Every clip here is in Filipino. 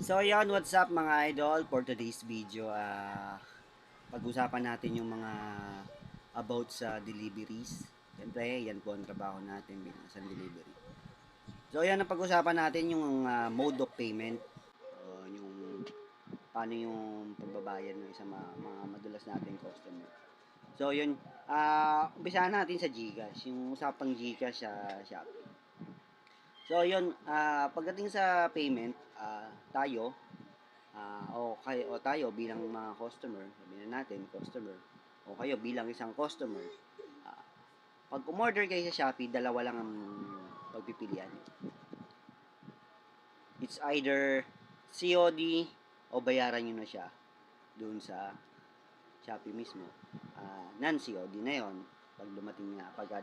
So yan, what's up mga idol? For today's video, pag-usapan natin yung mga about sa deliveries. Siyempre, yan po ang trabaho natin bilang isang delivery. So yan ang pag-usapan natin yung mode of payment. Yung paano yung pagbabayad ng isang mga madalas nating customer. So yun, umpisahan natin sa GCash. Yung usapang GCash sa Shopee. So yun, pagdating sa payment, o tayo bilang mga customer, sabihin natin customer, o kayo bilang isang customer, ah, pag umorder kayo sa Shopee, dalawa lang ang pagpipilian. It's either COD o bayaran nyo na siya doon sa Shopee mismo. Non-COD na yon pag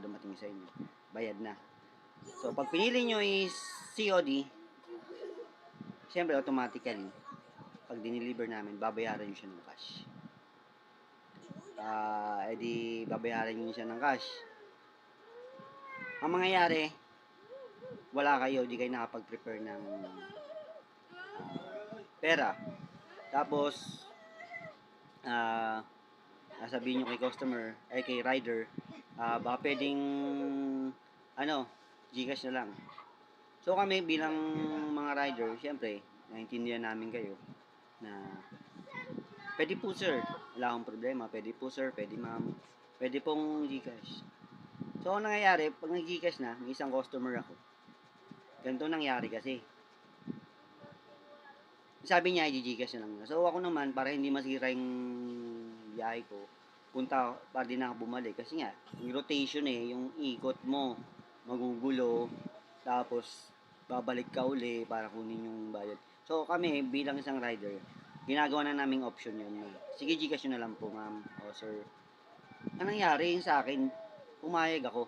dumating sa inyo, bayad na. So pag pinili nyo is COD, siyempre automatically pag dineliver namin, babayaran nyo siya ng cash. Edi babayaran nyo siya ng cash. Ang mangyayari, wala kayo, di kayo nakapag-prepare ng pera. Tapos, sasabihin nyo kay customer, kay rider, baka pwedeng, Gcash na lang. So kami bilang mga rider, syempre, naintindihan namin kayo na pwede po sir, wala akong problema, pwede po sir, pwede ma'am, pwede pong Gcash. So ang nangyayari, pag nag-Gcash na, may isang customer ako. Ganito nangyari kasi. Sabi niya, i-Gcash na lang. So ako naman, para hindi masira yung biyahe ko, punta pa din ako bumalik. Kasi nga, yung rotation yung ikot mo, magugulo, tapos babalik ka uli para kunin yung bayad. So kami, bilang isang rider, ginagawa na naming option yun. Sige, Gcash na lang po ma'am. O sir. Ang nangyari yung sa akin, pumayag ako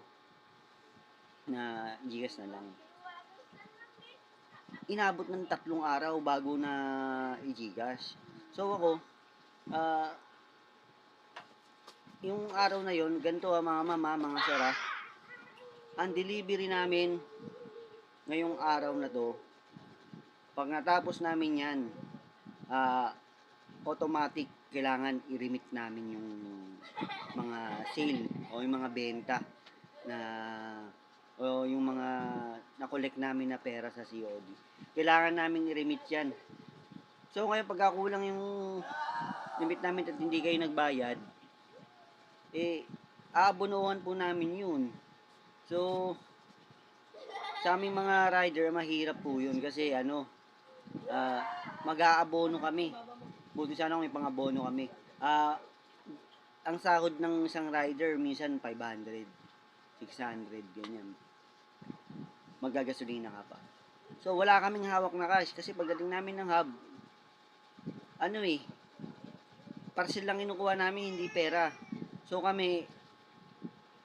na Gcash na lang. Inabot ng 3 araw bago na i-Gcash. So ako, yung araw na yon, ganito mga mama, mga sara, ang delivery namin ngayong araw na to, pag natapos namin yan, automatic kailangan i-remit namin yung mga sale o yung mga benta na o yung mga na-collect namin na pera sa COD. Kailangan namin i-remit yan. So ngayon pagkakulang yung limit namin at hindi kayo nagbayad, aabonohan po namin yun. So sa aming mga rider, mahirap po yun kasi mag-aabono kami. Buti sana kung may pang-abono kami. Ang sahod ng isang rider minsan 500, 600, ganyan. Magagasolina ka pa. So wala kaming hawak na cash kasi pagdating namin ng hub, parcel lang inukuha namin, hindi pera. So kami,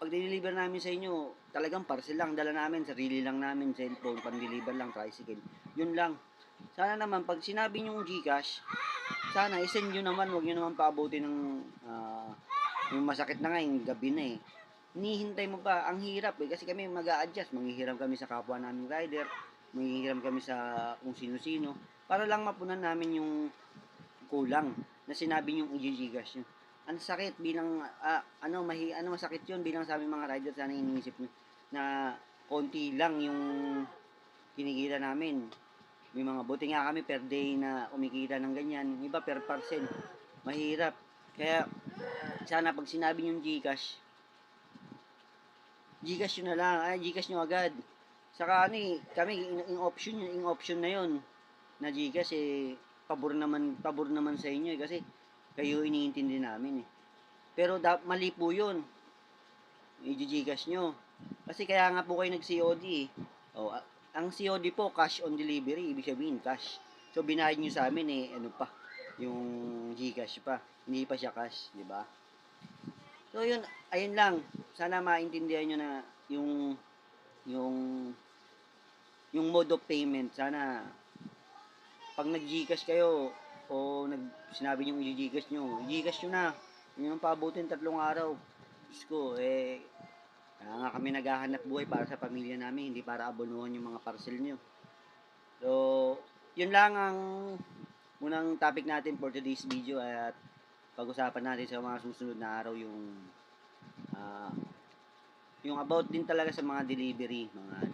pag deliver namin sa inyo, talagang parcel lang dala namin, sarili lang namin, cellphone, pan-deliver lang, tricycle. Yun lang. Sana naman, pag sinabi nyo Gcash, sana isend nyo naman, huwag nyo naman paabutin ng yung masakit na nga, yung gabi na hinihintay mo pa, ang hirap kasi kami mag-a-adjust, manghihiram kami sa kapwa naming rider, manghihiram kami sa kung sino-sino, para lang mapunan namin yung kulang na sinabi nyo i-Gcash nyo. Ang sakit bilang, masakit yun bilang sa aming mga rider, sana iniisip nyo na konti lang yung kinikita namin. May mga buti nga kami per day na umikita ng ganyan. Yung iba per parcel. Mahirap. Kaya sana pag sinabi yung Gcash nyo na lang. Gcash nyo agad. Saka kami yung option na yon na Gcash pabor naman sa inyo kasi kayo iniintindi namin Pero mali po yun. I-Gcash nyo. Kasi kaya nga po kayo nag-COD ang COD po, cash on delivery, ibig sabihin cash. So binayad niyo sa amin yung GCash pa. Hindi pa siya cash, di ba? So yun, ayun lang. Sana maintindihan niyo na yung yung mode of payment. Sana pag nag-GCash kayo o sinabi niyo i-GCash nyo, GCash nyo na. Yun ang paabutin 3 araw. Diyos ko, kaya nga kami naghahanap buhay para sa pamilya namin, hindi para abonuhan yung mga parcel nyo. So, yun lang ang unang topic natin for today's video at pag-usapan natin sa mga susunod na araw ah, yung about din talaga sa mga delivery, mga